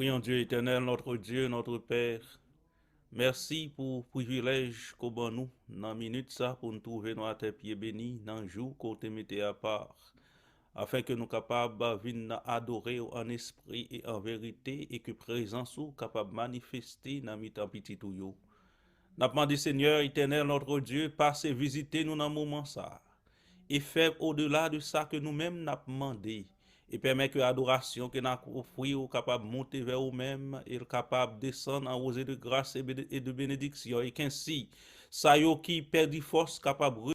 Prions Dieu éternel, notre Dieu, notre Père. Merci pour le privilège qu'on ban nous dans la minute ça pour nous trouver nous à tes pieds bénis dans le jour qu'on te mette à part. Afin que nous capables de venir adorer en esprit et en vérité et que présence ou capable de manifester dans mi-temps petit tout yo. N'a demandé Seigneur éternel notre Dieu, passez visiter nous dans le moment ça et faire au-delà de ça que nous-mêmes n'a demandé et permet que l'adoration que nous offrons capable de monter vers nous-mêmes et capable de descendre en rosée de grâce et de bénédiction et qu'ainsi ça yo qui perdit force capable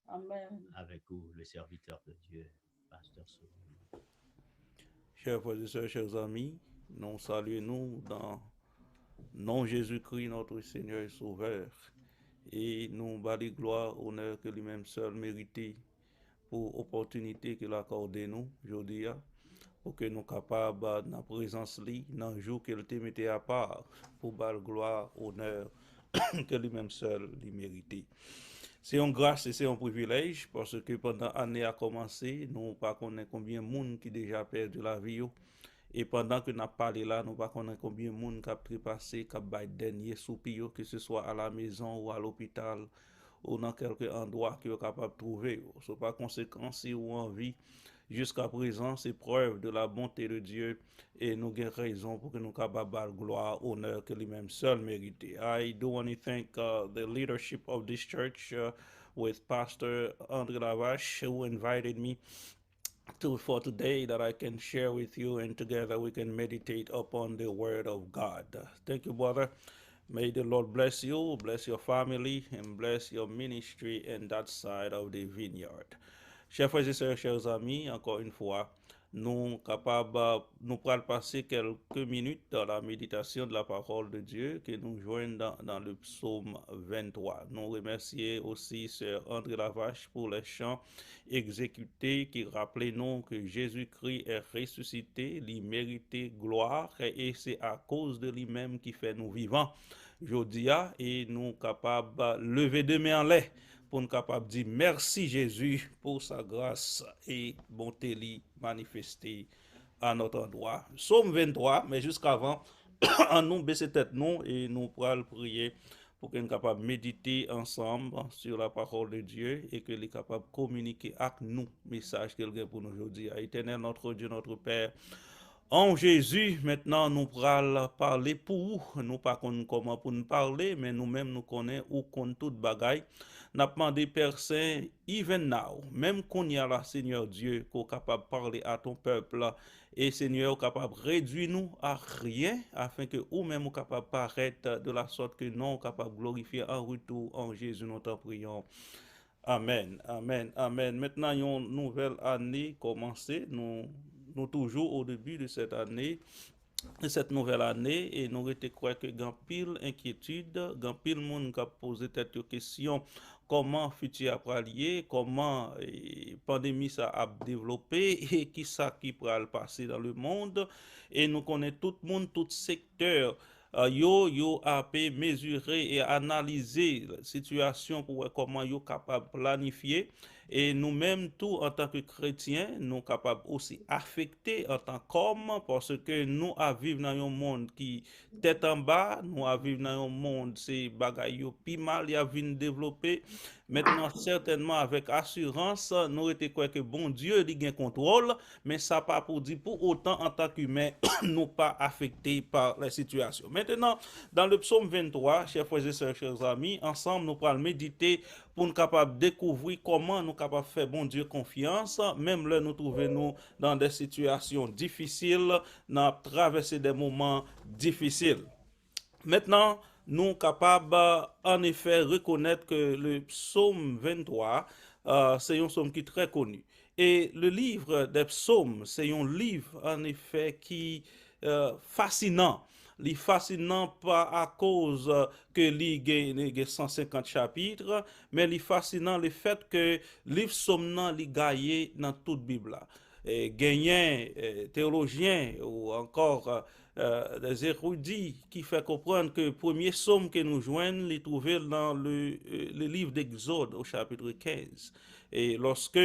Amen. Avec vous, le serviteur de Dieu, Pasteur Solomon. Chers frères et sœurs, chers amis, nous saluons nous dans nom Jésus-Christ, notre Seigneur et Sauveur, et nous bâtis gloire, honneur que lui-même seul mérité pour l'opportunité qu'il a accordé nous aujourd'hui, pour que nous capables, dans la présence li, dans le jour qu'il te mettait à part, pour bâtir gloire, honneur que lui-même seul lui mérité. C'est une grâce et c'est un privilège parce que pendant l'année a commencé, nous ne connaissons pas combien de monde qui déjà perdu la vie. Et pendant que nous parlé là, nous ne connaissons pas combien de monde qui a trépassé, qui a baillé dernier soupir, que ce soit à la maison ou à l'hôpital ou dans quelques endroits qui est capable de trouver. C'est par conséquent, si vous avez envie, jusqu'à présent, c'est preuve de la bonté de Dieu et nous avons raison pour que nous capables de gloire, honneur que lui-même seul mérite. I do want to thank the leadership of this church with Pastor André Lavache who invited me for today that I can share with you and together we can meditate upon the word of God. Thank you, brother. May the Lord bless you, bless your family, and bless your ministry in that side of the vineyard. Chers frères et sœurs, chers amis, encore une fois, nous capables, nous pourrons passer quelques minutes dans la méditation de la parole de Dieu que nous joignent dans le psaume 23. Nous remercions aussi Sœur André Lavache pour les chants exécutés qui rappelaient nous que Jésus-Christ est ressuscité, il méritait gloire et c'est à cause de lui-même qui fait nous vivants. Jodia et nous capables de lever deux mains en l'air pour nous capables de dire merci Jésus pour sa grâce et bonté li manifestée à notre endroit. Psaume 23, mais jusqu'avant, en nous baisser tête nous et nous pourrons prier pour qu'on soit capable de méditer ensemble sur la parole de Dieu et que les capable de communiquer avec nous message qu'il a pour nous aujourd'hui. Éternel notre Dieu, notre Père, en Jésus, maintenant, nous pourrons parler pour nous, nous pas comment pour nous parler, mais nous-mêmes nous connaissons ou compte toute bagaille. N'a demandé Père Saint, even now, même qu'on y a là, Seigneur Dieu, qu'on est capable de parler à ton peuple, et Seigneur, capable de réduire nous à rien, afin que nous-mêmes, capable de paraître de la sorte que nous, capable de glorifier en retour en Jésus, nous t'en prions. Amen, amen, amen. Maintenant, une nouvelle année commencée, nous toujours au début de cette année, de cette nouvelle année, et nous étions croire que grand pile inquiétude, grand pile monde qui a posé cette question, comment futur après lié, comment pandémie ça a développé et qui ça qui pourra le passer dans le monde, et nous connaissons tout le monde, tout secteur. Yo a pu mesurer et analyser la situation pour voir comment yo capable de planifier et nous-mêmes, tout en tant que chrétiens, nous sommes capables aussi affecter en tant qu'hommes parce que nous vivons dans un monde qui tête en bas, nous vivons dans un monde c'est bagaille pi mal, il a vu développer. Maintenant, certainement avec assurance, nous était quoi que bon Dieu il gain contrôle, mais ça pas pour dire pour autant en tant qu'humains, nous pas affectés par la situation. Maintenant, dans le psaume 23, chers frères et sœurs, chers amis, ensemble nous allons méditer pour nous capables découvrir comment nous capables faire bon Dieu confiance, même là nous trouvons nous dans des situations difficiles, dans traverser des moments difficiles. Maintenant, nous sommes capables en effet reconnaître que le psaume 23, c'est un psaume qui est très connu. Et le livre des psaumes, c'est un livre en effet qui fascinant. Il est fascinant pas à cause que il y a 150 chapitres, mais il est fascinant le fait que le livre psaume il gagne dans toute la Bible. Gagnant théologien ou encore des érudits qui fait comprendre que le premier psaume que nous joignons, les trouvé dans le livre d'Exode au chapitre 15. Et lorsque,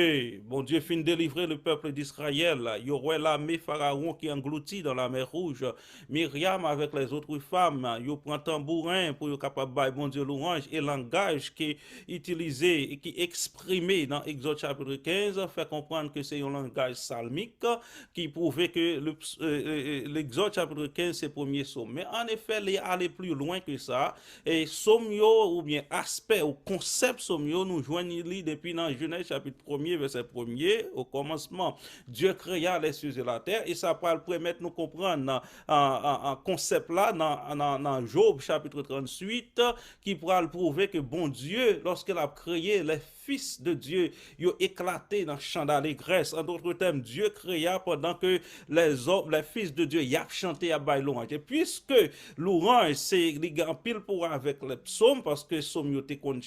bon Dieu finit de délivrer le peuple d'Israël, il y aurait l'armée Pharaon qui engloutit dans la mer Rouge. Myriam avec les autres femmes, il prend tambourin pour être capable de bon Dieu louange. Et le langage qui est utilisé et qui est exprimé dans Exode chapitre 15 fait comprendre que c'est un langage psalmique qui prouvait que l'Exode chapitre 15 c'est le premier psaume. Mais en effet, il est allé plus loin que ça. Et psaume ou bien aspect ou concept psaume nous joignons depuis dans Genèse chapitre 1er, verset 1er, au commencement, Dieu créa les cieux et la terre, et ça va permettre nous comprendre un concept là dans Job chapitre 38, qui pourra le prouver que bon Dieu, lorsqu'il a créé les fils de Dieu, ils ont éclaté dans le champ d'allégresse. En d'autres termes, Dieu créa pendant que les fils de Dieu y a chanté à bail louange. Et puisque louange, c'est en pile pour avec les psaumes, parce que psaumes yo te kon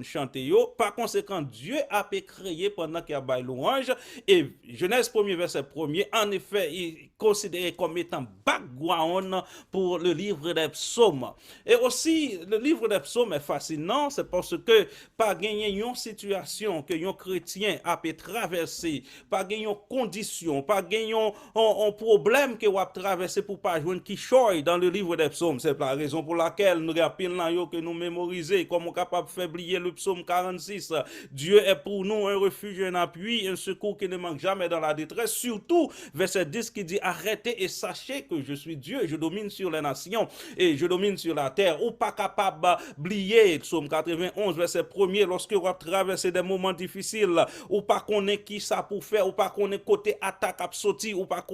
chante yo, par conséquent, Dieu a créé pendant qu'il y a bail louange. Et Genèse 1er, verset 1er, en effet, il est considéré comme étant background pour le livre des psaumes. Et aussi, le livre des psaumes est fascinant, c'est parce que pas gagner une situation que un chrétien a pu traverser, pas gagner une condition, pas gagner un problème que a traversé pour pas joindre qui choye dans le livre des psaumes. C'est la raison pour laquelle nous rappelons que nous mémoriser, comme on est capable de faire oublier le psaume 46. Dieu est pour nous un refuge, un appui, un secours qui ne manque jamais dans la détresse. Surtout, verset 10 qui dit, arrêtez et sachez que je suis Dieu, je domine sur les nations et je domine sur la terre. Ou pas capable d'oublier, psaume 91, verset 1er, lorsque vous traversez des moments difficiles, ou pas connaît qui ça pour faire, ou pas connaît côté attaque à sortir, ou pas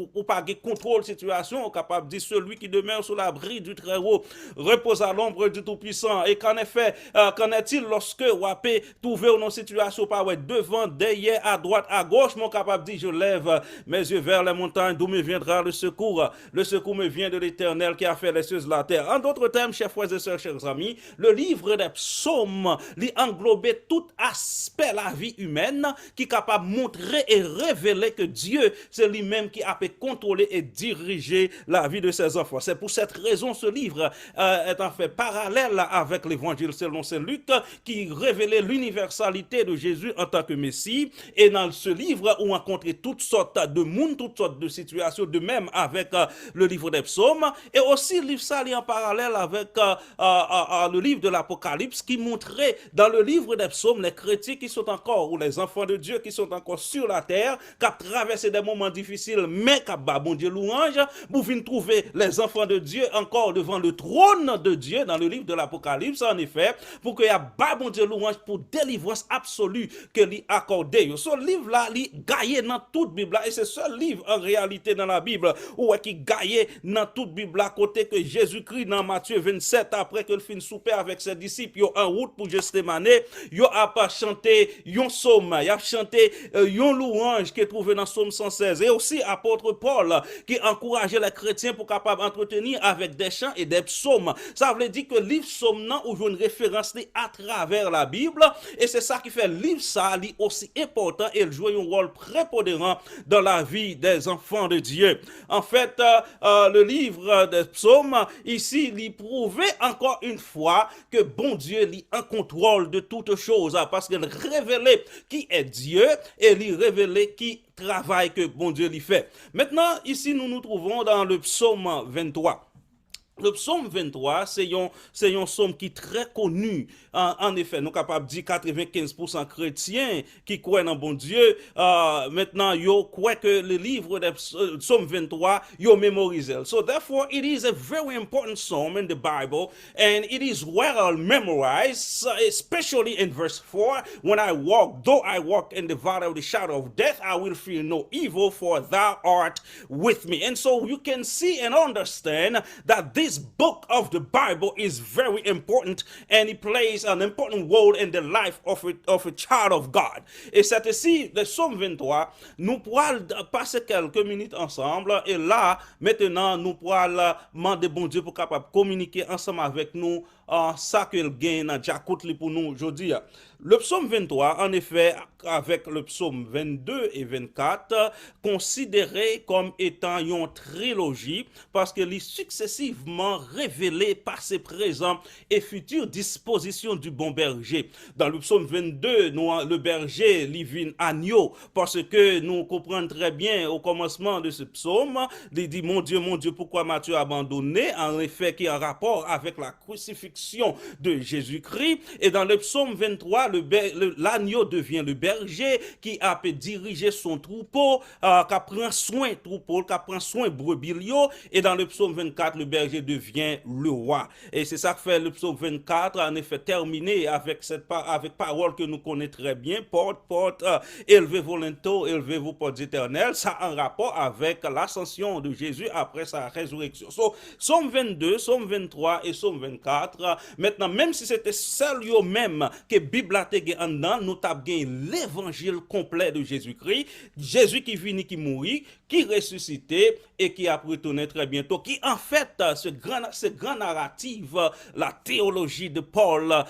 contrôle situation, ou capable de dire celui qui demeure sous l'abri du Très-Haut repose à l'ombre du Tout-Puissant. Et qu'en effet, qu'en est-il lorsque vous avez trouvé une situation pas devant, derrière, à droite, à gauche, mon capable de dire je lève mes yeux vers les montagnes, d'où me viendra le secours. Le secours me vient de l'Éternel qui a fait les cieux de la terre. En d'autres termes, chers frères et sœurs, chers amis, le livre des psaumes lui englobait tout aspect de la vie humaine qui est capable de montrer et révéler que Dieu, c'est lui-même qui a pu contrôler et diriger la vie de ses enfants. C'est pour cette raison ce livre est en fait parallèle avec l'évangile selon saint Luc qui révélait l'universalité de Jésus en tant que Messie. Et dans ce livre, on rencontre toutes sortes de monde, toutes sortes de situations, de même avec le livre des psaumes. Et aussi, le livre ça est en parallèle avec le livre de l'Apocalypse qui montrait dans le livre des psaumes les chrétiens qui sont encore, ou les enfants de Dieu qui sont encore sur la terre, qui ont traversé des moments difficiles, mais qui ont bon Dieu louange, pour venir trouver les enfants de Dieu encore devant le trône de Dieu dans le livre de l'Apocalypse, en effet, pour qu'il y ait bon Dieu louange pour délivrance absolue que lui accordé. Ce livre-là, il gagne dans toute Bible, et c'est ce livre en réalité dans la Bible, où qui gagne dans toute Bible, à côté que Jésus-Christ dans Matthieu 27, après que le fin souper avec ses disciples, il en route pour Gethsémane, il a pas chanté un psaume, il a chanté une louange qui est trouvée dans Psaume 116, et aussi apôtre Paul qui encourageait les chrétiens pour capable entretenir avec des chants et des psaumes. Ça veut dire que le livre psaume nan ou une référence à travers la Bible, et c'est ça qui fait le livre ça aussi important et il joue un rôle prépondérant dans la vie des enfants de Dieu. En fait, le livre des psaumes ici, il prouvait encore une fois que bon Dieu est en contrôle de toutes choses, parce qu'il révélait qui est Dieu et il révélait qui travaille que bon Dieu lui fait. Maintenant, ici, nous nous trouvons dans le psaume 23. Le psaume 23, c'est un psaume qui est très connu. En effet, nous sommes capables de dire 95% chrétiens qui croient en bon Dieu. Maintenant, ils croient que le livre de psaume 23, ils mémorisé. So therefore, it is a very important psalm in the Bible, and it is well memorized, especially in verse 4. When though I walk in the valley of the shadow of death, I will fear no evil, for thou art with me. And so you can see and understand that this book of the Bible is very important, and it plays an important role in the life of a child of God. Et c'est ici, le psaume 23, nous pourrons passer quelques minutes ensemble, et là, maintenant, nous pourrons demander bon Dieu pour capable communiquer ensemble avec nous ça que le gain dans Jacout pour nous aujourd'hui. Le psaume 23, en effet, avec le psaume 22 et 24, considérés comme étant une trilogie parce que les successivement révélés par ses présents et futures dispositions du bon berger. Dans le psaume 22, le berger livine agneau parce que nous comprenons très bien au commencement de ce psaume, il dit mon Dieu, pourquoi m'as-tu abandonné? En effet, qui a rapport avec la crucifixion de Jésus-Christ. Et dans le psaume 23, l'agneau devient le berger qui a pu diriger son troupeau, qui prend soin troupeau, qui prend soin brebis. Et dans le psaume 24, le berger devient le roi. Et c'est ça que fait le psaume 24, en effet terminé avec parole que nous connaissons très bien, porte, élevez-vous linteaux, élevez-vous portes éternelles. Ça a un rapport avec l'ascension de Jésus après sa résurrection. So, psaume 22, psaume 23 et psaume 24. Maintenant, même si c'était seul même que Bible a été en dedans, nous avons l'évangile complet de Jésus-Christ, Jésus qui vit, qui mourit, qui ressuscité et qui a retourné très bientôt, qui en fait ce grand narratif, la théologie de Paul,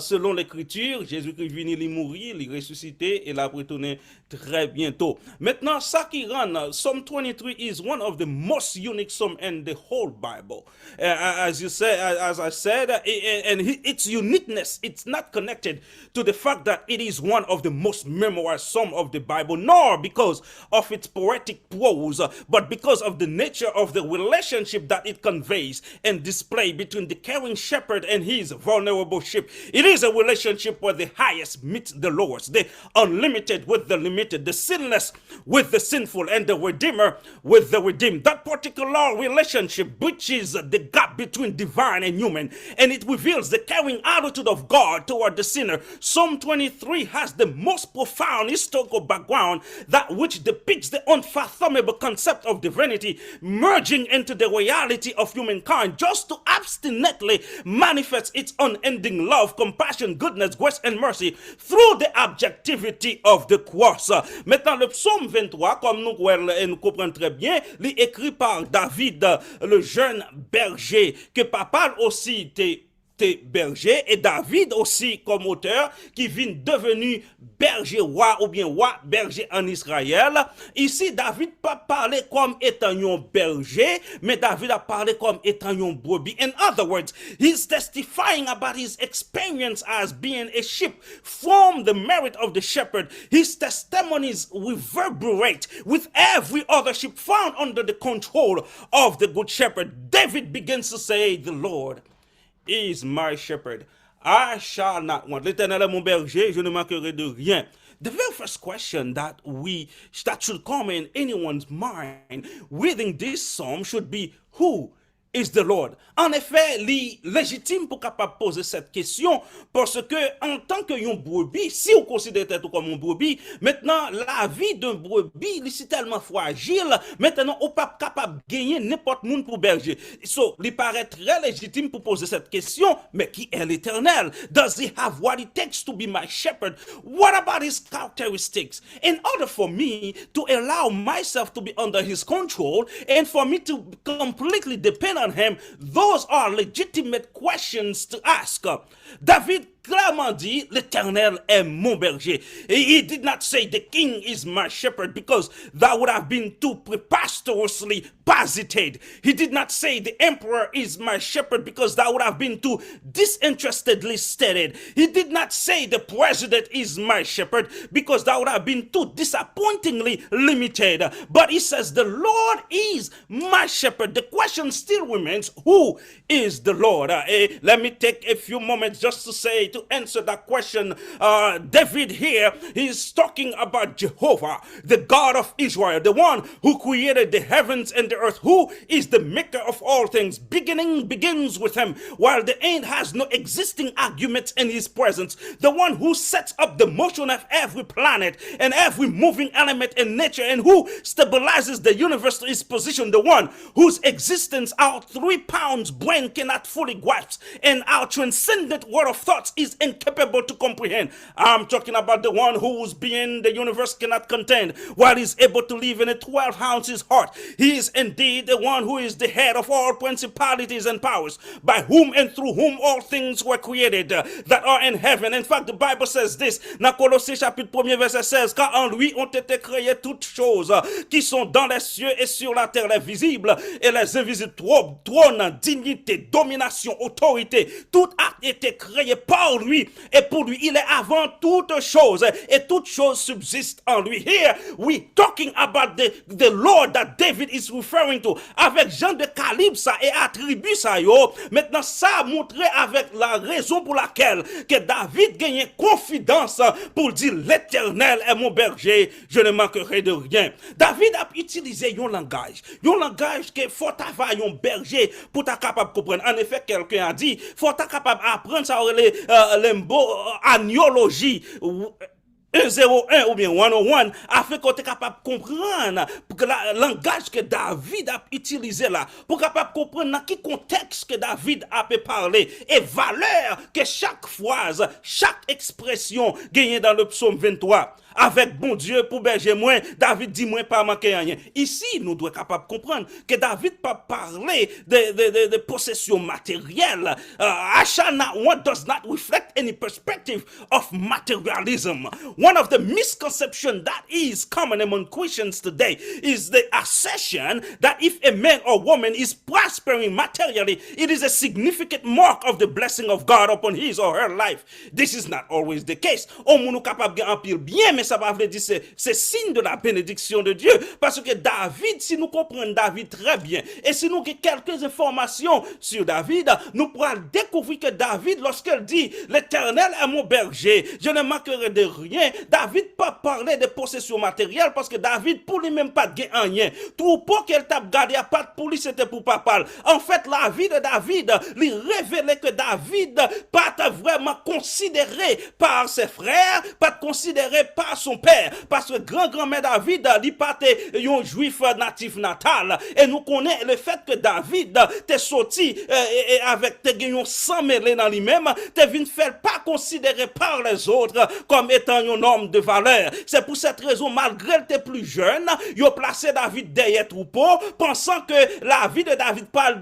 selon l'écriture, Jésus-Christ vient, il mourit, il ressuscité et il a retourné très bientôt. Maintenant, ça qui rend, Psalm 23 is one of the most unique psalms in the whole Bible. As I said, and its uniqueness, it's not connected to the fact that it is one of the most memorized psalms of the Bible, nor because of its poetic prose, but because of the nature of the relationship that it conveys and displays between the caring shepherd and his vulnerable sheep. It is a relationship where the highest meets the lowest, the unlimited with the limited, the sinless with the sinful, and the redeemer with the redeemed. That particular relationship bridges the gap between divine and human, and it reveals the caring attitude of God toward the sinner. Psalm 23 has the most profound historical background, that which depicts the unfathomable concept of divinity merging into the reality of humankind just to obstinately manifest its unending love, compassion, goodness, grace and mercy through the objectivity of the cross. Maintenant, le psaume 23, comme nous comprenons très bien, il est écrit par David, le jeune berger, que papa aussi était berger, et David aussi comme auteur qui vient devenu berger roi ou bien roi berger en Israël. Ici David pas parlé comme étant un berger, mais David a parlé comme étant un brebis. In other words, he's testifying about his experience as being a sheep from the merit of the shepherd. His testimonies reverberate with every other sheep found under the control of the good shepherd. David begins to say, the Lord is my shepherd, I shall not want. L'Éternel est mon berger, je ne manquerai de rien. The very first question that should come in anyone's mind reading this psalm should be, who is the Lord? En effet, légitime pour capable poser cette question, parce que en tant que un brebis, si on considère tout comme un brebis, maintenant la vie d'un brebis c'est tellement fragile, maintenant on pas capable de gagner n'importe monde pour berger. So, il paraît très légitime pour poser cette question, mais qui est l'Éternel? Does he have what it takes to be my shepherd? What about his characteristics? In order for me to allow myself to be under his control and for me to completely depend on him, those are legitimate questions to ask. David clairement dit, l'Éternel est mon berger. He did not say the king is my shepherd because that would have been too preposterously posited. He did not say the emperor is my shepherd because that would have been too disinterestedly stated. He did not say the president is my shepherd because that would have been too disappointingly limited. But he says the Lord is my shepherd. The question still remains, who is the Lord? Let me take a few moments just to say, to answer that question. David here is talking about Jehovah, the God of Israel, the one who created the heavens and the earth, who is the maker of all things. Beginning begins with him, while the end has no existing arguments in his presence. The one who sets up the motion of every planet and every moving element in nature, and who stabilizes the universe to its position. The one whose existence out 3 pounds brain cannot fully grasp, and our transcendent world of thoughts is incapable to comprehend. I'm talking about the one whose being the universe cannot contain, while he's able to live in a 12 ounces heart. He is indeed the one who is the head of all principalities and powers, by whom and through whom all things were created that are in heaven. In fact, the Bible says this, dans Colossiens chapitre 1 verset 16, car en lui ont été créées toutes choses qui sont dans les cieux et sur la terre, les visibles et les invisibles, trône, dignité, domination, autorité, tout a été créé par lui et pour lui. Il est avant toutes choses et toutes choses subsistent en lui. Here we talking about the Lord that David is referring to, avec genre de calibre ça et attribut ça yo. Maintenant ça a montré avec la raison pour laquelle que David gagne confidence pour dire l'Éternel est mon berger, je ne manquerai de rien. David a utilisé un langage que faut avoir un berger pour être capable de comprendre. En effet, quelqu'un a dit, faut être capable d'apprendre ça les mots agnologie 101 ou bien 101 afin qu'on soit capable de comprendre pour que le langage que David a utilisé là, pour capable de comprendre dans quel contexte que David a pu parler et valeur que chaque phrase, chaque expression gagne dans le psaume 23. Avec bon Dieu pour berger moins, David dit moins pas manquer rien. Ici, nous devons être capables de comprendre que David pas parler de possession matérielle. I shall not want does not reflect any perspective of materialism. One of the misconceptions that is common among Christians today is the assertion that if a man or woman is prospering materially, it is a significant mark of the blessing of God upon his or her life. This is not always the case. On nous capable de gagner bien, mais ça va veut dire c'est signe de la bénédiction de Dieu, parce que David, si nous comprenons David très bien, et si nous avons quelques informations sur David, nous pourrons découvrir que David, lorsqu'il dit l'Éternel est mon berger, je ne manquerai de rien, David pas parler de possession matérielle, parce que David pour lui-même pas de rien. Troupeau qu'elle t'a gardé à pas pour lui, c'était pour papa. En fait, la vie de David lui révélait que David pas vraiment considéré par ses frères, pas considéré par son père, parce que grand-grand-mère David, il pas un juif natif natal, et nous connaissons le fait que David t'est sorti avec un sang mêlé dans lui-même, t'es venu faire pas considéré par les autres comme étant un homme de valeur. C'est pour cette raison, malgré t'es plus jeune, il a placé David derrière troupeau, pensant que la vie de David pas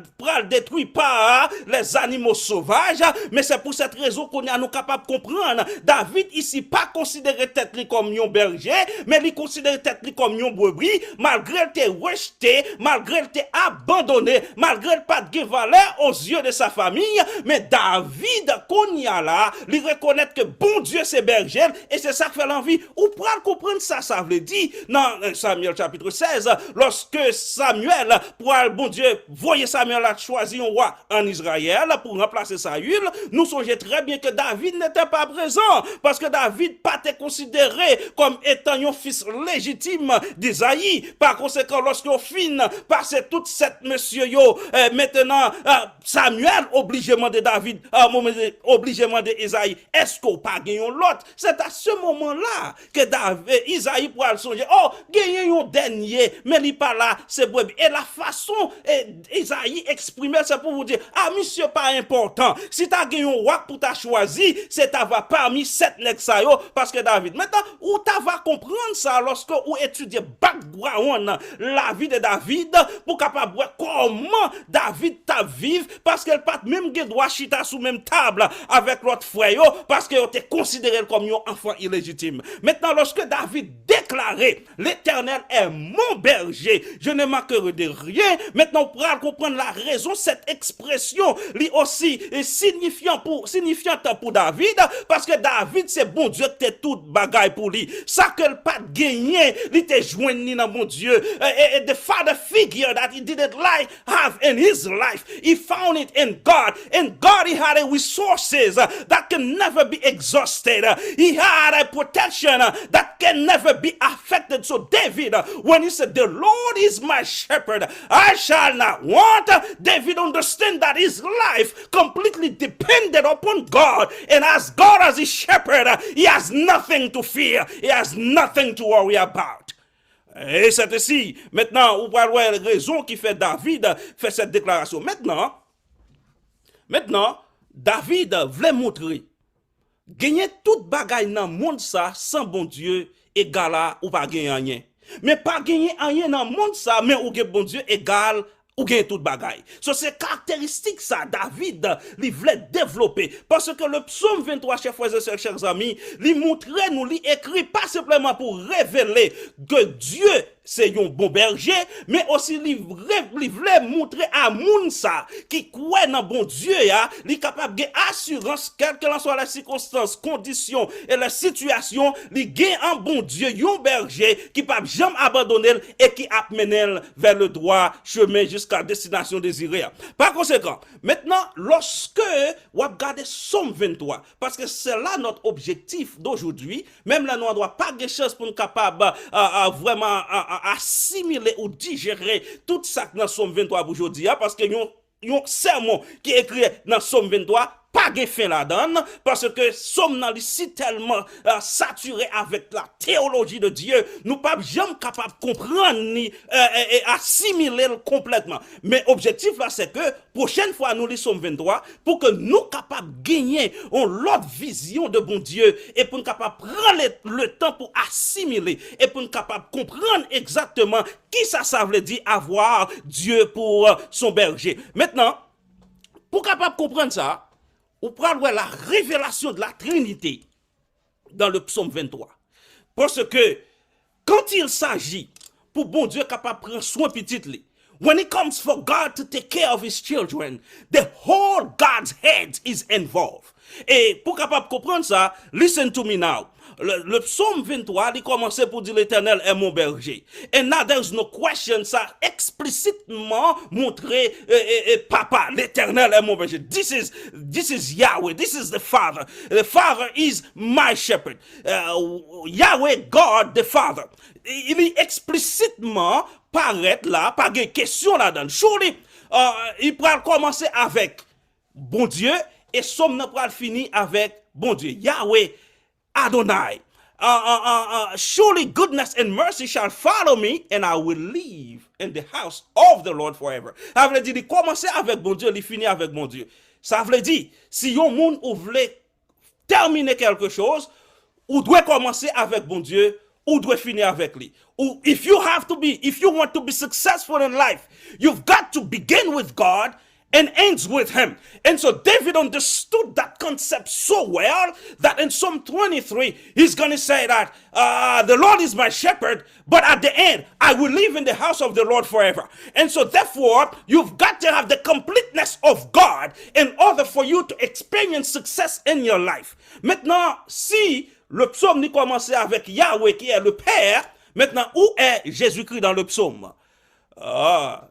détruite par les animaux sauvages, mais c'est pour cette raison qu'on est nous capable de comprendre. David ici pas considéré tête comme un berger, mais il considère tête comme un brebis, malgré t'es rejeté, malgré t'es abandonné, malgré pas de valeur aux yeux de sa famille, mais David qu'on y a là, il reconnaît que bon Dieu c'est berger, et c'est ça qui fait l'envie. Ou pour comprendre ça veut dire dans Samuel chapitre 16, lorsque Samuel, pour bon Dieu, voyez Samuel a choisi un roi en Israël pour remplacer Saül, nous songeons très bien que David n'était pas présent, parce que David pas été considéré comme étant un fils légitime d'Isaïe. Par conséquent, lorsqu'on finit passer toute cette monsieur maintenant Samuel obligement de David, obligement de Isaïe, est-ce qu'on pas gagné l'autre? C'est à ce moment-là que Isaïe pourra songer, oh, gagné un dernier, mais il pas là, c'est brebis. Et la façon Isaïe exprimait, c'est pour vous dire, ah, monsieur, pas important. Si tu as gagné un roi pour t'as choisi, c'est t'avoir parmi 7 nexayo, parce que David. Maintenant, où tu vas comprendre ça lorsque vous étudiez background la vie de David pour capable voir comment David t'a vivre, parce qu'elle pas même droit chita sous même table avec l'autre frère parce que était considéré comme un enfant illégitime. Maintenant, lorsque David déclarait l'Éternel est mon berger, je ne manquerai de rien. Maintenant, on pourra comprendre la raison cette expression lui aussi signifiante pour David, parce que David c'est bon Dieu qui tout bagaille pour lui. Ça que pas gagné, il était joint dans mon Dieu. The father figure that he didn't have in his life, he found it in God. In God he had resources that can never be exhausted. He had a protection that can never be affected. So David, when he said, the Lord is my shepherd, I shall not want, David understand that his life completely depended upon God. And as God as his shepherd, he has nothing to fear. He has nothing to worry about. Et c'est ainsi. Maintenant, on va voir la raison qui fait David fait cette déclaration. Maintenant, David voulait montrer gagner toute bagaille dans le monde ça sans bon Dieu égal à ou pas gagner rien. Mais pas gagner rien dans le monde ça mais ou gagner bon Dieu égal ou gagner toute bagaille. So, c'est caractéristique ça David il voulait développer parce que le psaume 23 chers amis, il montrait nous il écrit pas simplement pour révéler que Dieu c'est un bon berger, mais aussi il voulait montrer à moun ça qui croit dans bon Dieu ya, il capable de assurance quelle que soit la circonstance, condition et la situation, il gagne un bon Dieu, un berger qui pas jamais abandonner et qui amène vers le droit chemin jusqu'à destination désirée. Par conséquent, maintenant lorsque vous regardez Somme 23 parce que c'est là notre objectif d'aujourd'hui, même là nous ne doit pas de chance pour nous capable vraiment assimiler ou digérer tout ça dans Somme 23 aujourd'hui parce que yon sermon qui est écrit dans Somme 23 pas de fin là-dedans parce que Somme dans si tellement saturé avec la théologie de Dieu, nous pas jamais capable de comprendre ni assimiler complètement. Mais objectif là c'est que prochaine fois nous lisons Somme 23 pour que nous capables de gagner une autre vision de bon Dieu et pour nous capables de prendre le temps pour assimiler et pour nous capables de comprendre exactement qui ça veut dire avoir Dieu pour son berger. Maintenant, pour capable de comprendre ça, on prend la révélation de la Trinité dans le psaume 23. Parce que quand il s'agit pour bon Dieu capable de prendre soin petit, when it comes for God to take care of his children, the whole God's head is involved. Et pour capable de comprendre ça, listen to me now. Le psaume 23, il commence pour dire l'Éternel est mon berger. And now there's no question, ça explicitement montré papa, l'Éternel est mon berger. This is Yahweh, this is the Father. The Father is my shepherd. Yahweh, God, the Father. Il est explicitement paraître là, pas de question là-dedans. Surely, il pourra commencer avec bon Dieu et somme ne pourra finir avec bon Dieu. Yahweh, Adonai. Surely goodness and mercy shall follow me and I will live in the house of the Lord forever. Ça veut dire, il commence avec bon Dieu, il finit avec bon Dieu. Ça veut dire, si yon moun ou voulait terminer quelque chose, ou doit commencer avec bon Dieu, ou doit finir avec lui. Ou if you want to be successful in life, you've got to begin with God and ends with him. And so David understood that concept so well that in Psalm 23, he's going to say that the Lord is my shepherd, but at the end, I will live in the house of the Lord forever. And so therefore, you've got to have the completeness of God in order for you to experience success in your life. Maintenant, si le psaume n'y commençait avec Yahweh qui est le Père, maintenant, où est Jésus-Christ dans le psaume?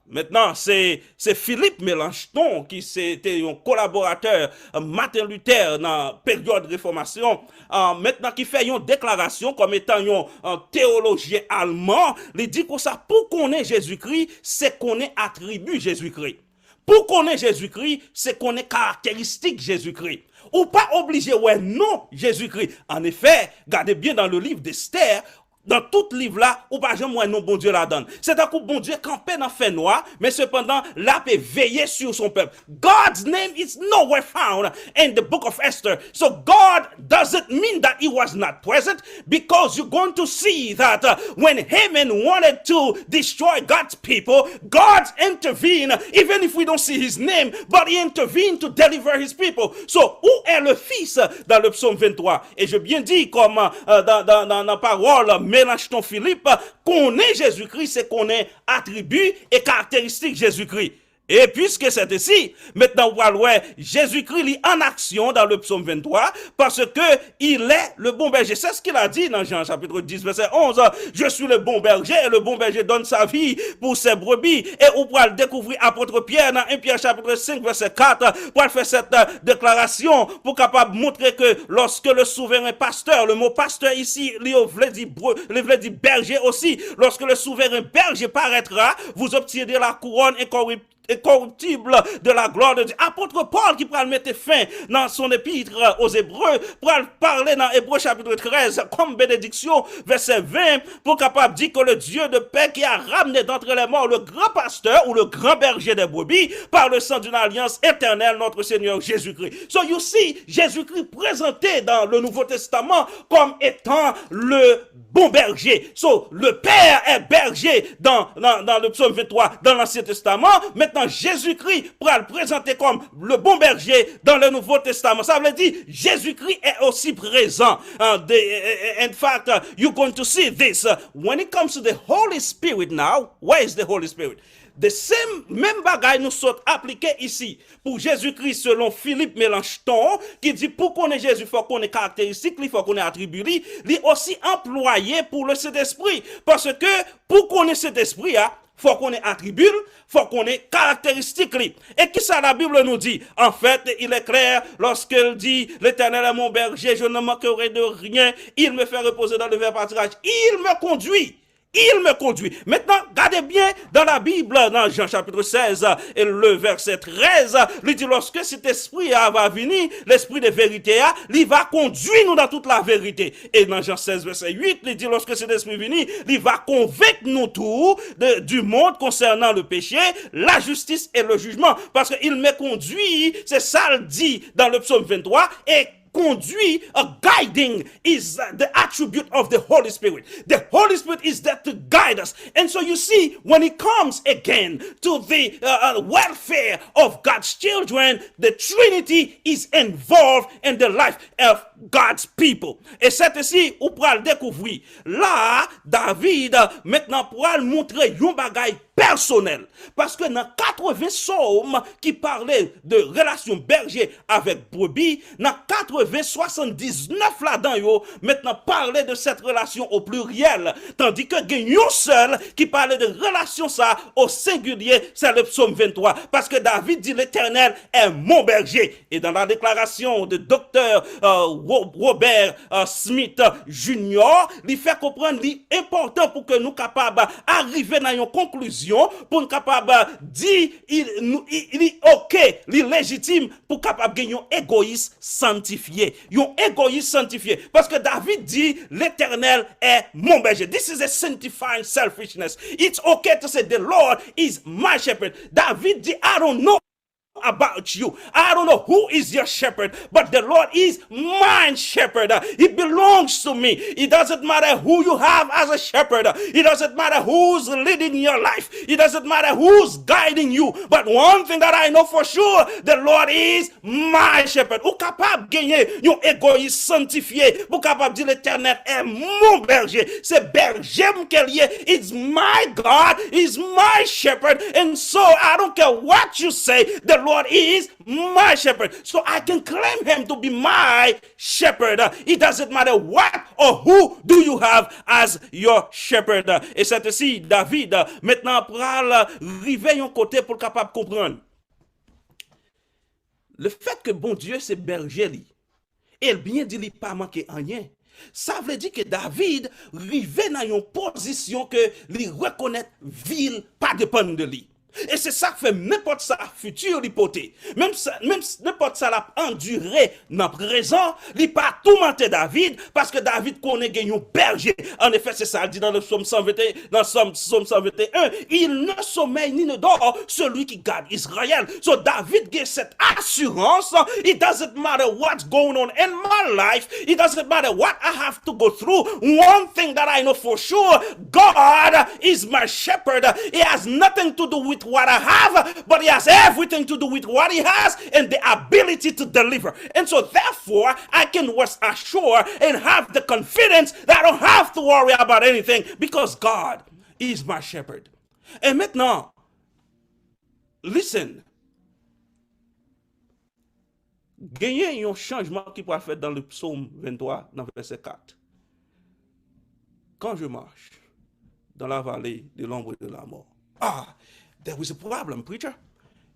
Maintenant, c'est Philippe Mélanchthon qui était un collaborateur Martin Luther dans la période de réformation. Maintenant, qui fait une déclaration comme étant un théologien allemand. Il dit que ça, pour qu'on ait Jésus-Christ, c'est qu'on ait attribut Jésus-Christ. Pour qu'on ait Jésus-Christ, c'est qu'on ait caractéristique Jésus-Christ. Ou pas obligé, ouais, non, Jésus-Christ. En effet, regardez bien dans le livre d'Esther, dans tout livre là, ou pas jamais non bon Dieu la donne. C'est un coup bon Dieu campé dans fait noir, mais cependant, là peut veiller sur son peuple. God's name is nowhere found in the book of Esther. So God doesn't mean that he was not present, because you're going to see that when Haman wanted to destroy God's people, God intervened, even if we don't see his name, but he intervened to deliver his people. So, où est le fils dans le psaume 23? Et je bien dit comme dans la parole Mélanchthon Philippe, qu'on est Jésus-Christ, c'est qu'on est attribut et caractéristique Jésus-Christ. Et puisque c'est ainsi, maintenant on va voir Jésus-Christ en action dans le psaume 23, parce que il est le bon berger. C'est ce qu'il a dit dans Jean chapitre 10, verset 11. Je suis le bon berger, et le bon berger donne sa vie pour ses brebis. Et on pourra le découvrir apôtre Pierre dans 1 Pierre chapitre 5, verset 4, pour faire cette déclaration, pour capable montrer que lorsque le souverain pasteur, le mot pasteur ici, il veut dire berger aussi, lorsque le souverain berger paraîtra, vous obtiendrez la couronne incorruptible incorruptible de la gloire de Dieu. Apôtre Paul qui pourra mettre fin dans son épître aux Hébreux, pour parler dans Hébreux chapitre 13 comme bénédiction, verset 20, pour capable dire que le Dieu de paix qui a ramené d'entre les morts le grand pasteur ou le grand berger des brebis par le sang d'une alliance éternelle, notre Seigneur Jésus-Christ. So you see, Jésus-Christ présenté dans le Nouveau Testament comme étant le bon berger. So, le Père est berger dans le psaume 23 dans l'Ancien Testament. Maintenant, Jésus-Christ pourra le présenter comme le bon berger dans le Nouveau Testament. Ça veut dire, Jésus-Christ est aussi présent. In fact, you're going to see this. When it comes to the Holy Spirit now, where is the Holy Spirit? Même bagaille nous sont appliqués ici pour Jésus-Christ selon Philippe Mélenchon qui dit pour qu'on ait Jésus, il faut qu'on ait caractéristiques, il faut qu'on ait attributs, il est aussi employé pour le Saint-Esprit. Parce que pour qu'on ait cet esprit, faut qu'on ait attributs, faut qu'on ait caractéristiques. Et qui ça la Bible nous dit? En fait, il est clair lorsqu'elle dit l'Éternel est mon berger, je ne manquerai de rien, il me fait reposer dans le vert pâturage, il me conduit. Il me conduit. Maintenant, regardez bien dans la Bible, dans Jean chapitre 16 et le verset 13, il dit lorsque cet esprit va venir, l'esprit de vérité, il va conduire nous dans toute la vérité. Et dans Jean 16 verset 8, il dit lorsque cet esprit vient, il va convaincre nous tous du monde concernant le péché, la justice et le jugement. Parce qu'il me conduit, c'est ça le dit dans le psaume 23, et conduit, guiding is the attribute of the Holy Spirit. The Holy Spirit is there to guide us. And so you see, when it comes again to the welfare of God's children, the Trinity is involved in the life of God's people. Et c'est ici où pour le découvrir. Là, David, maintenant, pour le montrer un bagage personnel. Parce que dans 80 psaumes qui parlaient de relation berger avec brebis, dans 79 là-dedans, maintenant parlait de cette relation au pluriel. Tandis que il y a un seul qui parlait de relation ça au singulier, c'est le psaume 23. Parce que David dit l'Éternel est mon berger. Et dans la déclaration de docteur Robert Smith Jr., il fait comprendre l'important pour que nous capables d'arriver à une conclusion, pour nous capables dire il est ok, il est légitime pour capable gagner un égoïsme sanctifié. Un égoïsme sanctifié. Parce que David dit l'Éternel est mon berger. This is a sanctifying selfishness. It's okay to say the Lord is my shepherd. David dit I don't know about you. I don't know who is your shepherd, but the Lord is my shepherd. It belongs to me. It doesn't matter who you have as a shepherd. It doesn't matter who's leading your life. It doesn't matter who's guiding you. But one thing that I know for sure, the Lord is my shepherd. Ou capable gagner yon égoïsme sanctifié. Ou capable dire l'Éternel est mon berger. C'est berger m'kellier. It's my God. He's my shepherd. And so I don't care what you say. The Lord is my shepherd. So I can claim him to be my shepherd. It doesn't matter what or who do you have as your shepherd. Et c'est ainsi, David, maintenant, pour arriver à un côté pour capable comprendre. Le fait que bon Dieu, c'est berger, et bien dit, il pas manqué rien. Ça veut dire que David arrive dans une position que il reconnaît ville pas dépendre de lui. Et c'est ça qui fait n'importe ça futur l'hypothèse. Même n'importe ça l'a enduré dans le présent, il pas tout menté David parce que David connaît un berger. En effet, c'est ça, il dit dans le psaume 121, psaume 121, il ne sommeille ni ne dort celui qui garde Israël. So David get cette assurance. It doesn't matter what's going on in my life. It doesn't matter what I have to go through. One thing that I know for sure, God is my shepherd. It has nothing to do with what I have, but he has everything to do with what he has and the ability to deliver. And so therefore, I can rest assured and have the confidence that I don't have to worry about anything because God is my shepherd. Et maintenant, listen. Gagnez un changement qui peut être fait dans le psaume 23, dans verset 4. Quand je marche dans la vallée de l'ombre de la mort. There was a problem, preacher.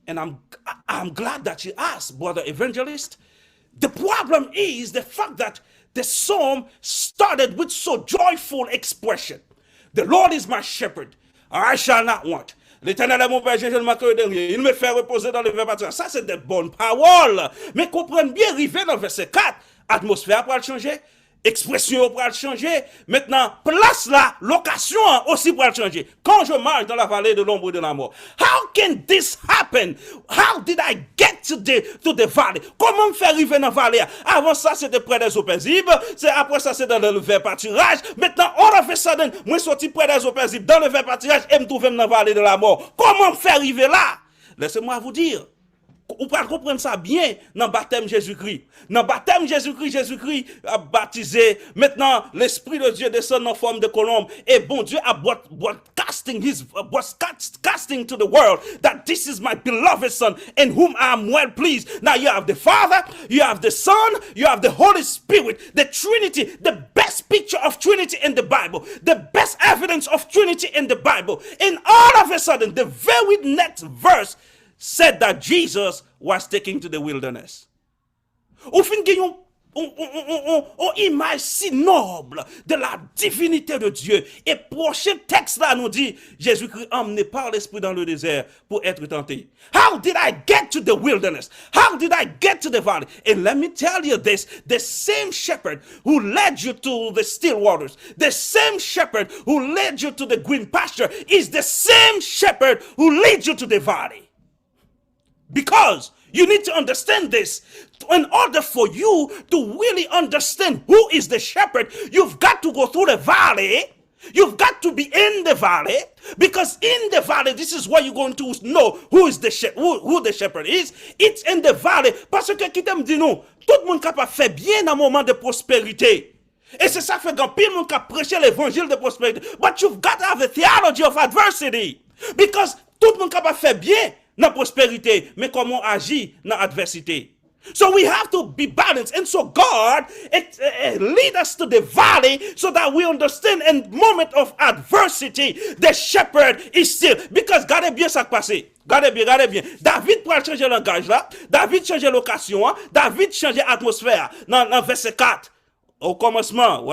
And I'm glad that you asked, brother evangelist. The problem is the fact that the psalm started with so joyful expression. The Lord is my shepherd. I shall not want. L'Éternel est mon berger, je ne manquerai de rien. Il me fait reposer dans le vert pâturage. Ça, c'est des bonnes paroles. Mais comprenez bien, arrivé dans le verset 4, atmosphère pour le changer. Expression pour le changer. Maintenant, place là, location aussi pour le changer. Quand je marche dans la vallée de l'ombre de la mort. How can this happen? How did I get to the valley? Comment me faire arriver dans la vallée? Avant ça, c'était près des eaux paisibles. Après ça, c'est dans le vert pâturage. Maintenant, all of a sudden, moi, sorti près des eaux paisibles, dans le vert pâturage, et me trouve dans la vallée de la mort. Comment me faire arriver là? Laissez-moi vous dire. Vous pouvez comprendre ça bien dans le baptême Jésus-Christ. Dans le baptême Jésus-Christ a baptisé. Maintenant, l'Esprit de Dieu descend en forme de colombe. Et bon Dieu a broadcasting to the world that this is my beloved Son in whom I am well pleased. Now you have the Father, you have the Son, you have the Holy Spirit, the Trinity, the best picture of Trinity in the Bible, the best evidence of Trinity in the Bible. And all of a sudden, the very next verse said that Jesus was taken to the wilderness. Au fin on image si noble de la divinité de Dieu. Et prochain texte là nous dit, Jésus-Christ emmené par l'Esprit dans le désert pour être tenté. How did I get to the wilderness? How did I get to the valley? And let me tell you this, the same shepherd who led you to the still waters, the same shepherd who led you to the green pasture is the same shepherd who leads you to the valley. Because you need to understand this. In order for you to really understand who is the shepherd, you've got to go through the valley. You've got to be in the valley. Because in the valley, this is where you're going to know who is the who the shepherd is. It's in the valley. Parce que qui t'aime dit non, tout le monde capable faire bien dans un moment de prospérité. Et c'est ça fait grand pile monde qui a prêché l'évangile de prospérité. But you've got to have a theology of adversity. Because tout le monde capable faire bien dans prospérité, mais comment agir dans adversité. So we have to be balanced. And so God lead us to the valley so that we understand in moment of adversity, the shepherd is still. Because gardez bien ça qui passe. Gardez bien. David peut changer langage là. David change location. David change atmosphère. Dans verset 4. Au commencement,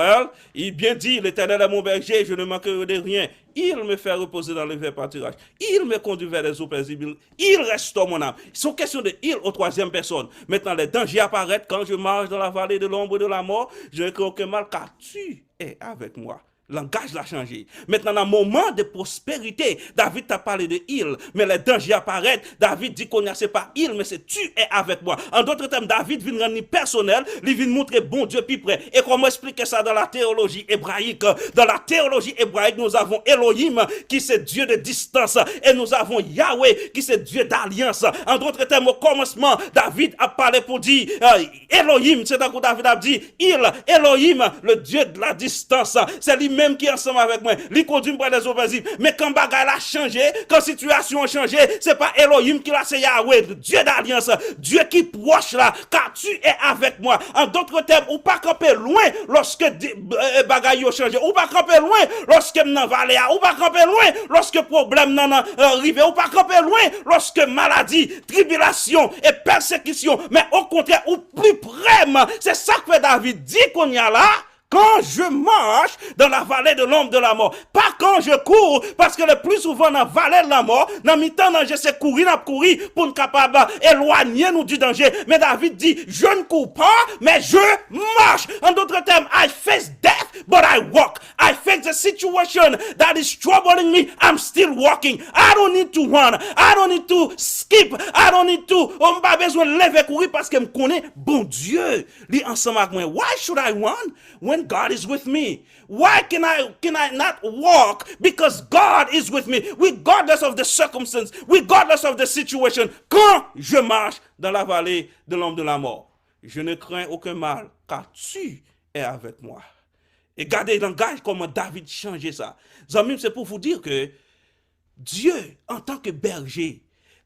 il bien dit, l'Éternel est mon berger, je ne manquerai de rien. Il me fait reposer dans le vert pâturage. Il me conduit vers les eaux paisibles. Il restaure mon âme. Ils sont question de il aux troisième personne. Maintenant, les dangers apparaissent quand je marche dans la vallée de l'ombre de la mort. Je ne crains aucun mal car tu es avec moi. Langage l'a changé. Maintenant, dans un moment de prospérité, David t'a parlé de il, mais les dangers apparaissent. David dit qu'on n'y a pas il, mais c'est tu es avec moi. En d'autres termes, David vient rendre personnel, il vient montrer bon Dieu plus près. Et comment expliquer ça dans la théologie hébraïque? Dans la théologie hébraïque, nous avons Elohim, qui c'est Dieu de distance, et nous avons Yahweh, qui c'est Dieu d'alliance. En d'autres termes, au commencement, David a parlé pour dire Elohim, c'est donc David a dit il, Elohim, le Dieu de la distance, c'est lui-même qui est ensemble avec moi, lui conduit par les eaux paisibles. Mais quand bagaille a changé, quand situation a changé, c'est pas Elohim qui l'a, c'est Yahweh, Dieu d'alliance, Dieu qui proche là, car tu es avec moi. En d'autres termes, ou pas camper loin lorsque bagaille a changé, ou pas camper loin lorsque m'en vallée, ou pas camper loin lorsque problème n'en arrivé, ou pas camper loin lorsque maladie, tribulation et persécution, mais au contraire, ou plus près, c'est ça que David dit qu'on y a là. Quand je marche dans la vallée de l'ombre de la mort, pas quand je cours, parce que le plus souvent dans la vallée de la mort, dans mi-temps danger, c'est courir pour nous capable éloigner nous du danger. Mais David dit, je ne cours pas, mais je marche. En d'autres termes, I face death, but I walk. I face the situation that is troubling me, I'm still walking. I don't need to run. I don't need to skip. I don't need to, on pas besoin de lever courir parce que me connaît, bon Dieu, lui ensemble avec moi. Why should I run when God is with me? Why can I not walk? Because God is with me, regardless of the circumstance, regardless of the situation. Quand je marche dans la vallée de l'ombre de la mort, je ne crains aucun mal, car tu es avec moi. Et gardez le langage comment David changeait ça. Zamim, c'est pour vous dire que Dieu, en tant que berger,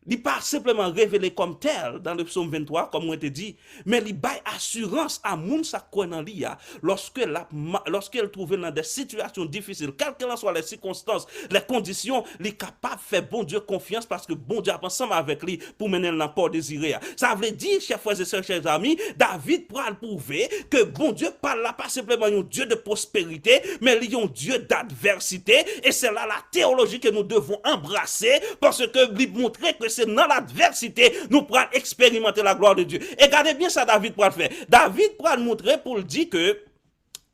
Il n'est pas simplement révélé comme tel dans le psaume 23, comme on te dit, mais il bail assurance à moun sa connaît lia lorsqu'elle trouve dans des situations difficiles, quelles que soient les circonstances, les conditions, il est capable de faire bon Dieu confiance parce que bon Dieu a ensemble avec lui pour mener le port désiré. Ça veut dire, chers frères et sœurs, chers amis, David pourra le prouver que bon Dieu parle là pas simplement un Dieu de prospérité, mais il est un Dieu d'adversité, et c'est là la théologie que nous devons embrasser parce que lui montrer que c'est dans l'adversité nous pourrons expérimenter la gloire de Dieu. Et regardez bien ça David pourra le faire. David pourra le montrer pour le dire que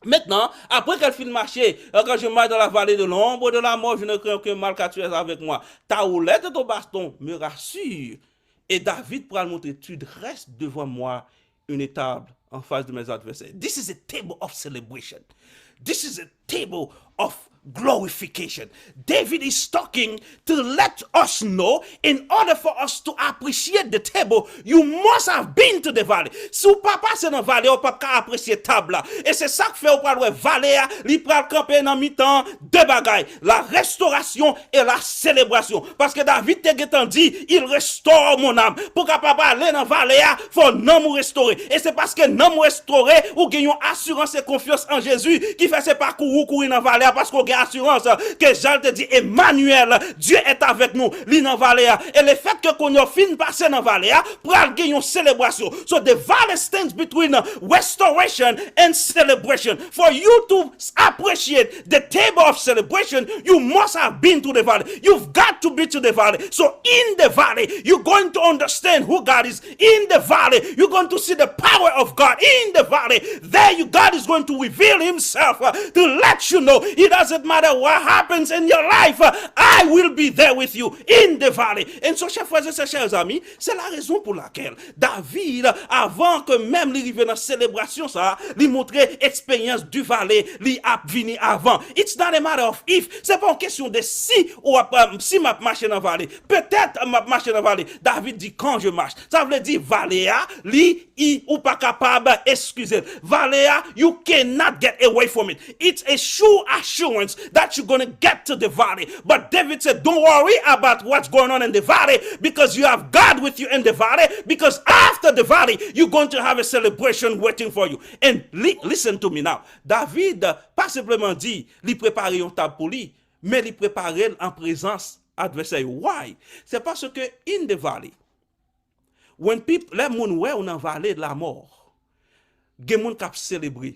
maintenant, après qu'elle finit de marcher, quand je marche dans la vallée de l'ombre de la mort, je ne crains aucun mal car tu es avec moi. Ta houlette et ton baston me rassurent. Et David pourra le montrer, tu dresses devant moi une table en face de mes adversaires. This is a table of celebration. This is a table of glorification. David is talking to let us know, in order for us to appreciate the table, you must have been to the valley. Si vous pas passé dans la vallée, vous pas apprécier table là. Et c'est ça que fait au parle vallée, il prend camper dans mi-temps deux bagailles, la restauration et la célébration. Parce que David te dit, il restaure mon âme. Pour capable aller dans la vallée, faut non me restaurer. Et c'est parce que non me restaurer ou gagnons assurance et confiance en Jésus qui fait ce parcours courir dans la vallée parce qu'on assurance que Jean te dit Emmanuel, Dieu est avec nous, li nan vallée. Et le fait que qu'on a fin passer dans vallée pour gagner une célébration. So the valley stands between restoration and celebration. For you to appreciate the table of celebration, you must have been to the valley. You've got to be to the valley. So in the valley, you're going to understand who God is. In the valley, you're going to see the power of God. In the valley, there God is going to reveal himself to let you know it doesn't matter what happens in your life, I will be there with you in the valley. Et so, chers frères et sœurs, chers amis, c'est la raison pour laquelle David, avant que même il arrive dans la célébration, ça, lui montrer expérience du vallée, lui a venu avant. It's not a matter of if. C'est pas une question de si ou si m'a marché dans la vallée. Peut-être m'a marché dans la vallée. David dit quand je marche. Ça veut dire vallée, lui, ou pas capable, excusez. Vallée, you cannot get away from it. It's a sure assurance that you're going to get to the valley. But David said, don't worry about what's going on in the valley because you have God with you in the valley, because after the valley, you're going to have a celebration waiting for you. And listen to me now. David, pas simplement dit, lui préparer une table pour lui, mais lui préparer en présence adversaire. Why? C'est parce que in the valley, when people, les gens ouais on en vallée de la mort, des gens qui célébrer.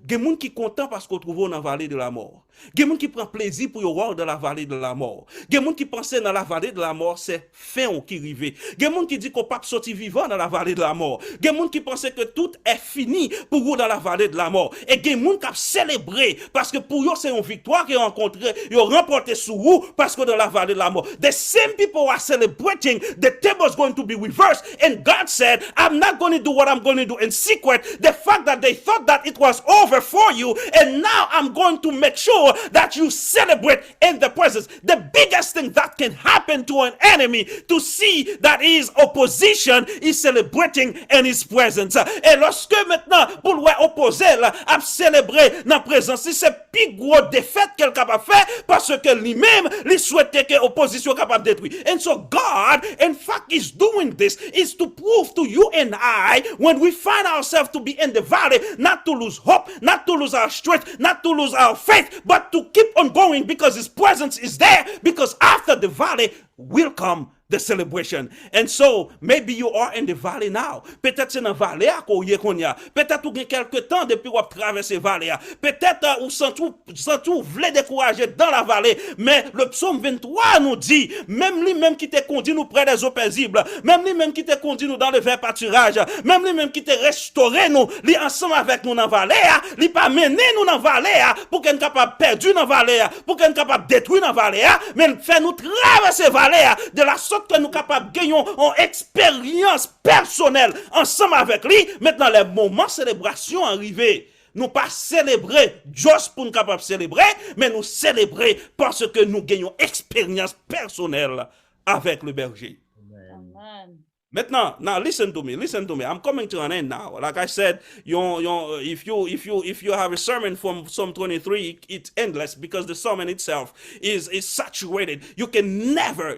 Il y a des gens qui sont contents parce qu'on trouve dans la vallée de la mort. Il y a des gens qui prennent plaisir pour voir dans la vallée de la mort. Il y a des gens qui pensent dans la vallée de la mort, c'est fin qui arrive. Il y a des gens qui disent qu'on ne peut pas sortir vivant dans la vallée de la mort. Il y a des gens qui pensent que tout est fini pour vous dans la vallée de la mort. Et il y a des gens qui célébrer parce que pour eux, c'est une victoire qu'ils ont rencontrée. Ils ont remporté sur vous parce que dans la vallée de la mort. The same people are celebrating. The table is going to be reversed. And God said, I'm not going to do what I'm going to do in secret. The fact that they thought that it was over for you, and now I'm going to make sure that you celebrate in the presence. The biggest thing that can happen to an enemy to see that his opposition is celebrating in his presence. Et lorsque maintenant pour le opposé a célébrer dans la présence, c'est plus gros défaite qu'elle est capable de faire parce que lui-même lui souhaitait que l'opposition capable de détruire. And so God in fact is doing this is to prove to you and I when we find ourselves to be in the valley, not to lose hope, not to lose our strength, not to lose our faith, but to keep on going because his presence is there, because after the valley will come the celebration. And so maybe you are in the valley now. Peut-être c'est dans la vallée à quoi qu'on y a. Peut-être ou quelque temps depuis ou traverser vallée. Peut-être ou sans tout voulez décourager dans la vallée, mais le psaume 23 nous dit, même lui-même qui te conduit nous près des eaux paisibles, même lui-même qui te conduit nous dans le vert pâturage, même lui-même qui te restauré nous, lui ensemble avec nous dans la vallée, lui pas mener nous dans la vallée pour qu'on capable perdu dans la vallée, pour qu'on capable détruire dans la vallée, mais fait nous traverser vallée de la sorte que nous capables de gagner une expérience personnelle ensemble avec lui. Maintenant, les moments de célébration arrivés. Nous pas célébrer juste pour nous capables de célébrer, mais nous célébrer parce que nous gagnons expérience personnelle avec le berger. Amen. Maintenant, now listen to me. Listen to me. I'm coming to an end now. Like I said, if you have a sermon from Psalm 23, it's endless because the sermon itself is saturated. You can never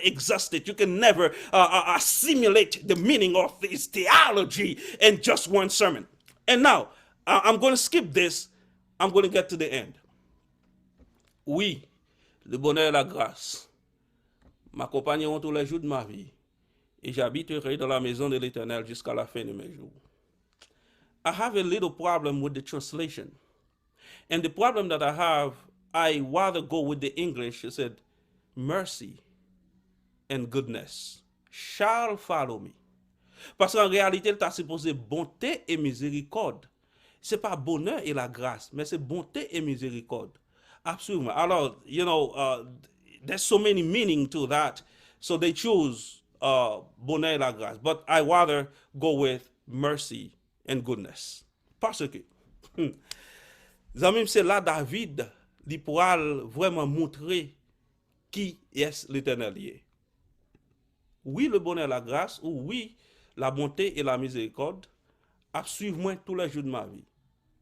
exhaust it. You can never assimilate the meaning of this theology in just one sermon. And now I'm going to skip this. I'm going to get to the end. Oui, le bonheur et la grâce m'accompagneront tous les jours de ma vie, et j'habiterai dans la maison de l'Éternel jusqu'à la fin de mes jours. I have a little problem with the translation. And the problem that I have, I rather go with the English. It said, mercy and goodness shall follow me. Parce qu'en réalité, il t'a supposé bonté et miséricorde. C'est pas bonheur et la grâce, mais c'est bonté et miséricorde. Absolument. Alors, there's so many meaning to that. So they choose bonheur et la grâce. But I rather go with mercy and goodness. Parce que, c'est là David, il pourra vraiment montrer qui est l'Éternel. Oui, le bonheur et la grâce, ou oui, la bonté et la miséricorde, à suivre moi tous les jours de ma vie.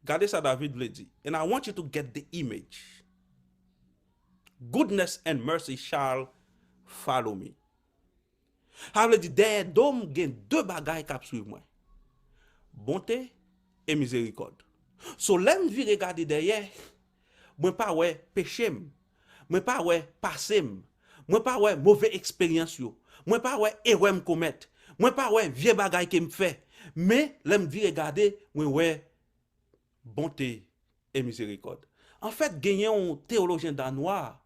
Regardez ça, David le dit. And I want you to get the image. Goodness and mercy shall follow me. Alors, dit, derrière d'homme, il y a deux bagailles qui suivent moi. Bonté et miséricorde. So, l'aime vi regarder derrière, moi pas ouais péché, moi pas ouais passé, moi pas ouais mauvais expérience yo, moi pas ouais erreur me commettre, moi pas ouais vieux bagaille que me fait, mais l'aime vi regarder, moi ouais bonté et miséricorde. En fait, gagné un théologien danois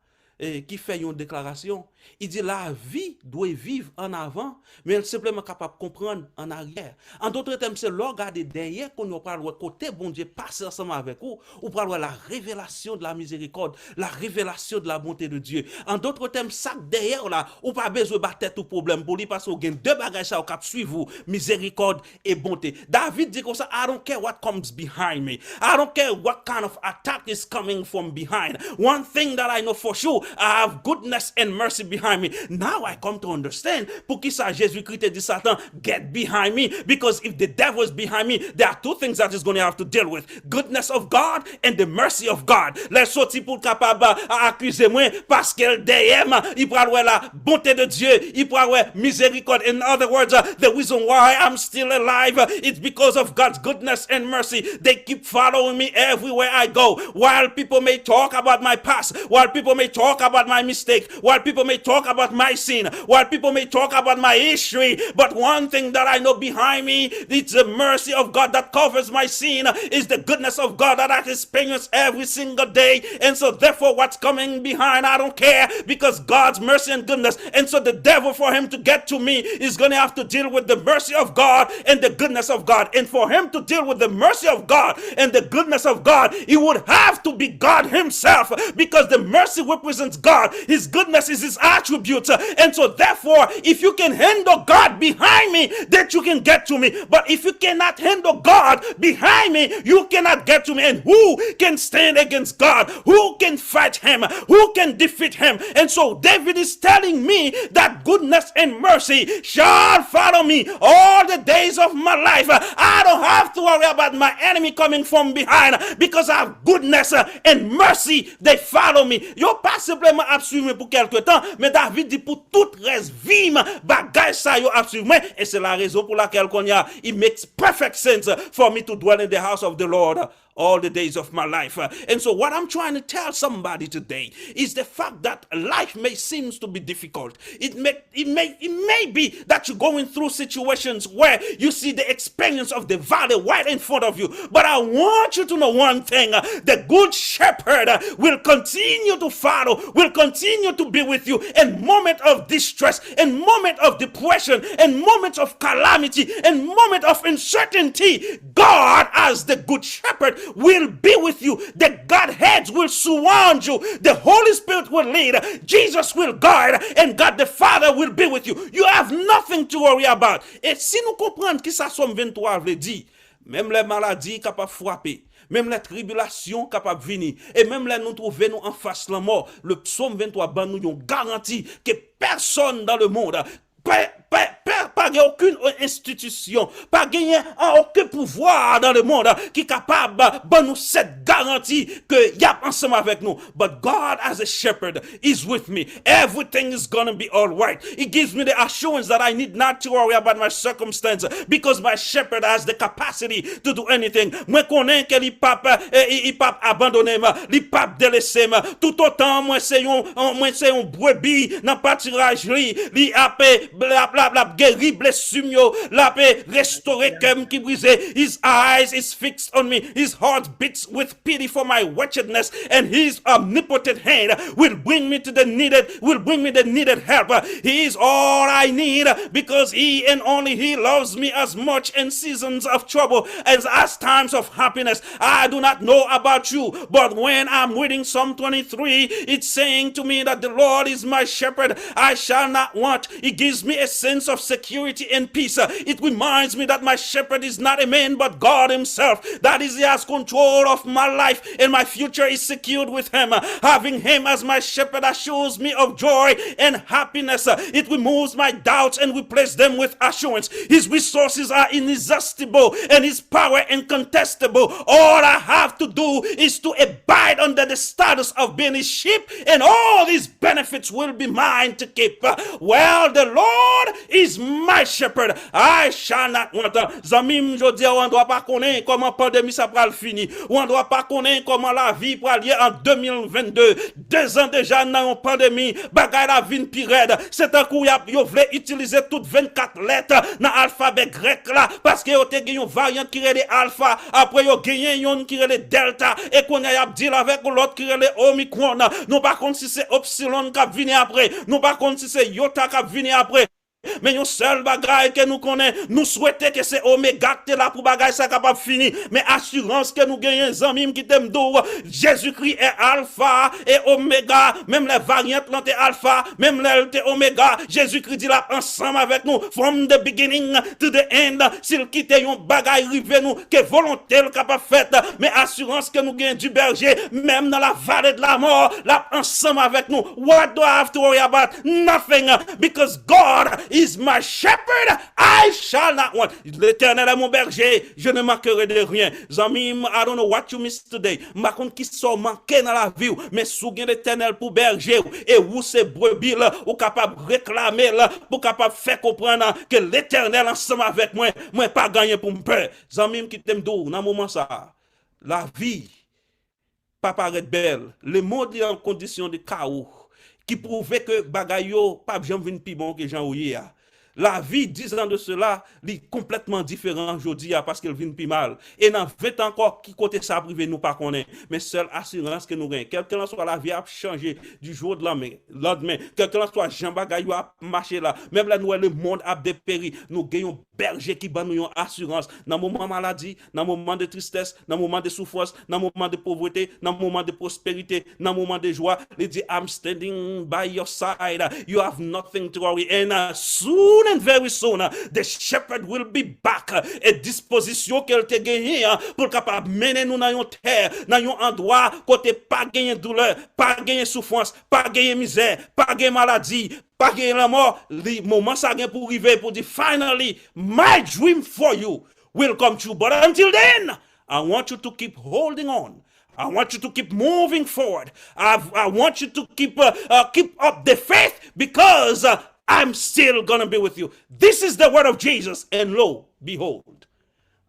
qui fait une déclaration, il dit la vie doit vivre en avant, mais elle est simplement capable de comprendre en arrière. En d'autres termes, c'est le regarder derrière qu'on nous parle côté bon Dieu passer ensemble avec vous, ou parle la révélation de la miséricorde, la révélation de la bonté de Dieu. En d'autres termes, ça derrière là, ou pas besoin de battre tout problème pour lui parce qu'on gagne deux bagages ça au cap suivre vous, miséricorde et bonté. David dit comme ça, I don't care what comes behind me. I don't care what kind of attack is coming from behind. One thing that I know for sure, I have goodness and mercy behind me. Now I come to understand pour qui ça Jésus-Christ dit Satan, get behind me, because if the devil is behind me, there are two things that he's going to have to deal with: goodness of God and the mercy of God. Les sorties pour capable à accuser moi parce qu'elle derrière il prend la bonté de Dieu, il prend miséricorde. In other words, the reason why I'm still alive, it's because of God's goodness and mercy. They keep following me everywhere I go. While people may talk about my past, while people may talk about my mistake, while people may talk about my sin, while people may talk about my history, but one thing that I know behind me, it's the mercy of God that covers my sin, is the goodness of God that I experience every single day. And so therefore what's coming behind, I don't care, because God's mercy and goodness. And so the devil, for him to get to me, is going to have to deal with the mercy of God and the goodness of God. And for him to deal with the mercy of God and the goodness of God, he would have to be God himself, because the mercy represents God, his goodness is his attribute. And so therefore, if you can handle God behind me, that you can get to me. But if you cannot handle God behind me, you cannot get to me. And who can stand against God? Who can fight him? Who can defeat him? And so David is telling me that goodness and mercy shall follow me all the days of my life. I don't have to worry about my enemy coming from behind, because I have goodness and mercy. They follow me. Yo pas simplement absuivi pour quelque temps, mais David dit pour toute reste vie, bagay sa yo absuivi. Et c'est la raison pour laquelle it makes perfect sense for me to dwell in the house of the Lord all the days of my life. And so what I'm trying to tell somebody today is the fact that life may seem to be difficult. It may be that you're going through situations where you see the experience of the valley right in front of you. But I want you to know one thing: the good shepherd will continue to follow, will continue to be with you in moment of distress, in moment of depression, in moment of calamity, in moment of uncertainty. God, as the good shepherd, will be with you. The Godhead will surround you. The Holy Spirit will lead. Jesus will guide, and God the Father will be with you. You have nothing to worry about. Et si nous comprenons qui ça Somme 23 veut dire, même les maladies capables de frapper, même les tribulations capables de venir, et même là nous trouvons en face de la mort, le psaume 23 ban nous une garantie que personne dans le monde, Pas aucune institution, pas gagner aucun pouvoir dans le monde qui est capable de nous cette garantie que y a ensemble avec nous. But God as a shepherd is with me. Everything is gonna be all right. He gives me the assurance that I need not to worry about my circumstance because my shepherd has the capacity to do anything. Moi connais que il pape abandonné, il pape délaissé. Tout autant moi c'est un brebis dans pâturage li apé bla guéri blessure la paix restaurer comme qui brisé. His eyes is fixed on me. His heart beats with pity for my wretchedness, and his omnipotent hand will bring me the needed help. He is all I need because he and only he loves me as much in seasons of trouble as times of happiness. I do not know about you, but when I'm reading Psalm 23, it's saying to me that the Lord is my shepherd. I shall not want. He gives me a sense of security and peace. It reminds me that my shepherd is not a man but God himself. That is, he has control of my life and my future is secured with him. Having him as my shepherd assures me of joy and happiness. It removes my doubts and replaces them with assurance. His resources are inexhaustible and his power incontestable. All I have to do is to abide under the status of being his sheep, and all these benefits will be mine to keep. Well, the Lord is my shepherd. I shall not want. Zamim jodi on doit pas connaître comment pandémie ça va le fini. On doit pas connaître comment la vie va aller en 2022. 2 ans déjà dans une pandémie, bagay la vie pire. C'est un coup yo voulait utiliser toutes 24 lettres dans l'alphabet grec là parce que yo te gagné une variante qui relait alpha, après yo gagné une qui relait delta et qu'on a dit avec l'autre qui relait omicron. Nous pas contre si c'est epsilon qui vient après, nous pas contre si c'est iota qui vient après. Mais un seul bagage que nous connaissons, nous souhaitons que c'est Oméga qui est là pour bagage ça capable finir. Mais assurance que nous gagnons amis qui t'aiment d'eau. Jésus-Christ est alpha et oméga. Même les variantes là t'es alpha, même les t'es oméga. Jésus-Christ dit là ensemble avec nous. From the beginning to the end. S'il quitte un bagage rivé nous, que volonté le capable fait. Mais assurance que nous gagnons du berger, même dans la vallée de la mort, là ensemble avec nous. What do I have to worry about? Nothing. Because God is my shepherd, I shall not want. L'Éternel est mon berger, je ne manquerai de rien. Zami, I don't know what you missed today. Ma compte qui sont manqués dans la vie, mais souviens l'Éternel pour berger et où c'est brebis là, ou capable réclamer là, pour capable faire comprendre que l'Éternel ensemble avec moi, moi pas gagner pour me peur. Zami qui t'aime d'où dans moment ça. La vie pas paraît belle. Le monde est en condition de chaos, qui prouvait que bagayo pas jamais vinn pi bon que Jean Ouye. La vie 10 ans de cela est complètement différent aujourd'hui parce qu'elle vient plus mal. Et dans 20 ans encore, qui côté ça privé nous pas connaît. Mais seule assurance que nous gagnons. Quel que soit la vie a changé du jour de lendemain. Quel que soit Jean Bagayou a marché là. Même là nous le monde a dépéri. Nous gagnons berger qui bat nous une assurance. Dans le moment de maladie, dans le moment de tristesse, dans le moment de souffrance, dans le moment de pauvreté, dans le moment de prospérité, dans le moment de joie. Il dit, I'm standing by your side. You have nothing to worry. And soon and very soon, the shepherd will be back. Et disposition qu'elle te gagne pour capable mener nous dans une terre, dans un endroit côté pas gagner douleur, pas gagner souffrance, pas gagner misère, pas gagner maladie, pas gagner la mort. Le moment ça gagne pour arriver pour dire finally my dream for you will come true. But until then, I want you to keep holding on. I want you to keep moving forward. I want you to keep up the faith because I'm still going to be with you. This is the word of Jesus. And lo, behold,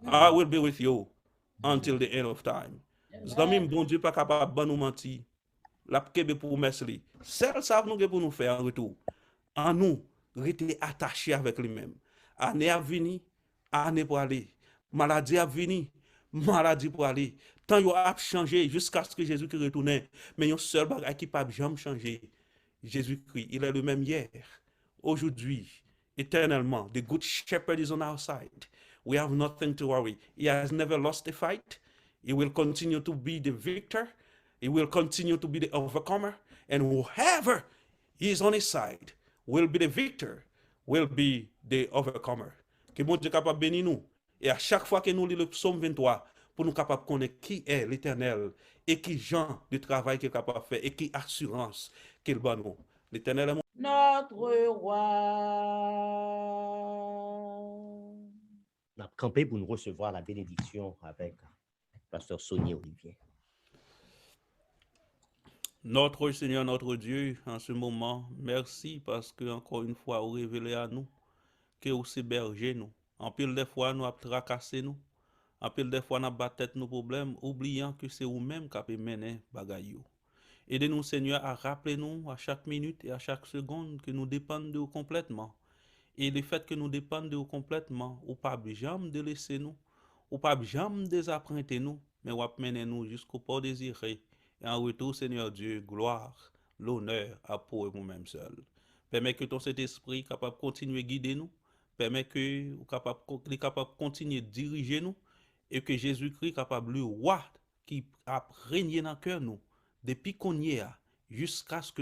I will be with you until the end of time. Zami, bon Dieu, pas capable de nous mentir. La kebe pour mesli. Celle ça nous pour nous faire en retour. En nous, rester attachés avec lui-même. Année à venir, année pour aller. Maladie à venir, maladie pour aller. Tant il a changé jusqu'à ce que Jésus-Christ retourne. Mais il y a un seul bagage qui ne peut jamais changer. Jésus-Christ, il est le même hier. Aujourd'hui, eternellement, the good shepherd is on our side. We have nothing to worry. He has never lost a fight. He will continue to be the victor. He will continue to be the overcomer. And whoever is on his side will be the victor, will be the overcomer. Que bon Dieu capable bénir nous. Et à chaque fois que nous lisons le psaume 23, pour nous capables de connaître qui est l'Éternel et qui genre de travail qu'il est capable de faire et qui assurance qu'il va nous. L'Éternel est mon notre roi. On a campé pour nous recevoir la bénédiction avec Pasteur Sonia Olivier. Notre Seigneur, notre Dieu, en ce moment, merci parce que encore une fois, vous révélez à nous que vous c'est berger nous. En pile des fois, nous avons tracassé nous. En pile des fois, nous avons battu nos problèmes, oubliant que c'est vous-même qui avez mené bagaille. Aidez-nous, Seigneur, à rappeler nous à chaque minute et à chaque seconde que nous dépendons de vous complètement. Et le fait que nous dépendons de vous complètement, ou pas jamais de laisser nous, ou pas jamais désapprêter nous, mais ou mener nous jusqu'au port désiré. Et en retour, Seigneur Dieu, gloire, l'honneur à pour vous-même seul. Permets que ton Saint-Esprit capable de continuer à guider nous, permets que capable de continuer de diriger nous, et que Jésus-Christ capable le roi qui a régné dans le cœur nous, depuis qu'on y est, jusqu'à ce que